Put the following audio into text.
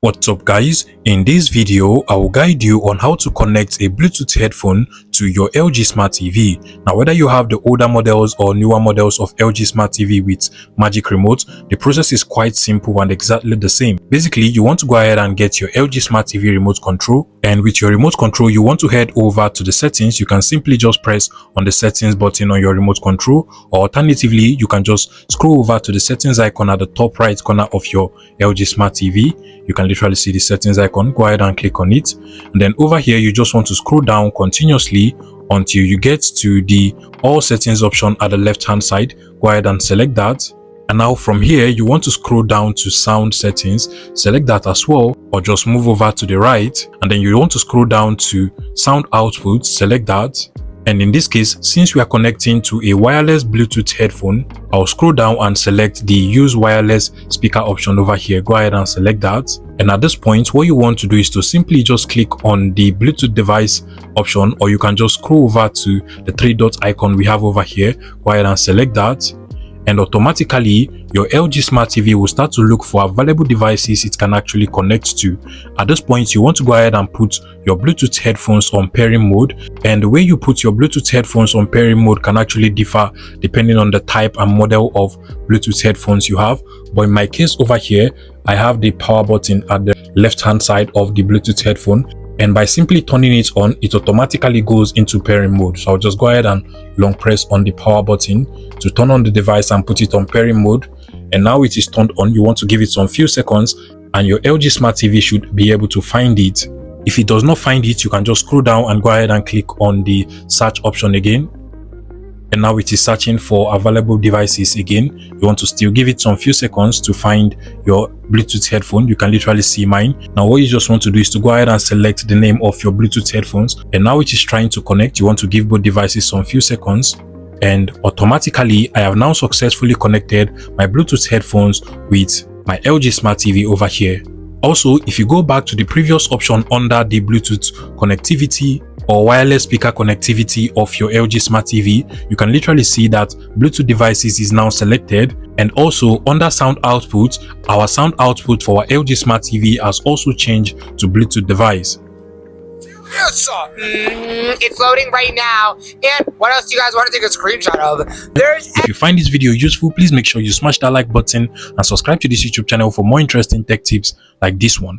What's up guys, in this video I will guide you on how to connect a Bluetooth headphone to your LG Smart TV. Now whether you have the older models or newer models of LG Smart TV with Magic Remote, the process is quite simple and exactly the same. Basically you want to go ahead and get your LG Smart TV remote control, and with your remote control you want to head over to the settings. You can simply just press on the settings button on your remote control, or alternatively you can just scroll over to the settings icon at the top right corner of your LG Smart TV. You can literally see the settings icon. Go ahead and click on it, and then over here you just want to scroll down continuously until you get to the all settings option at the left hand side. Go ahead and select that, and now from here you want to scroll down to sound settings. Select that as well, or just move over to the right, and then you want to scroll down to sound output. Select that. And in this case, since we are connecting to a wireless Bluetooth headphone, I'll scroll down and select the use wireless speaker option over here. Go ahead and select that. And at this point, what you want to do is to simply just click on the Bluetooth device option, or you can just scroll over to the three dot icon we have over here. Go ahead and select that. And automatically your LG Smart TV will start to look for available devices it can actually connect to. At this point, you want to go ahead and put your Bluetooth headphones on pairing mode, and the way you put your Bluetooth headphones on pairing mode can actually differ depending on the type and model of Bluetooth headphones you have. But in my case over here, I have the power button at the left hand side of the Bluetooth headphone, and by simply turning it on, it automatically goes into pairing mode. So I'll just go ahead and long press on the power button to turn on the device and put it on pairing mode. And now it is turned on. You want to give it some few seconds and your LG Smart TV should be able to find it. If it does not find it, you can just scroll down and go ahead and click on the search option again. And now it is searching for available devices again. You want to still give it some few seconds to find your Bluetooth headphone. You can literally see mine. Now what you just want to do is to go ahead and select the name of your Bluetooth headphones, and now it is trying to connect. You want to give both devices some few seconds, and automatically I have now successfully connected my Bluetooth headphones with my LG Smart TV over here. Also, if you go back to the previous option under the Bluetooth connectivity or wireless speaker connectivity of your LG Smart TV, you can literally see that Bluetooth devices is now selected. And also under sound output, our sound output for our LG Smart TV has also changed to Bluetooth device. Yes, sir. It's loading right now. And what else do you guys want to take a screenshot of? If you find this video useful, please make sure you smash that like button and subscribe to this YouTube channel for more interesting tech tips like this one.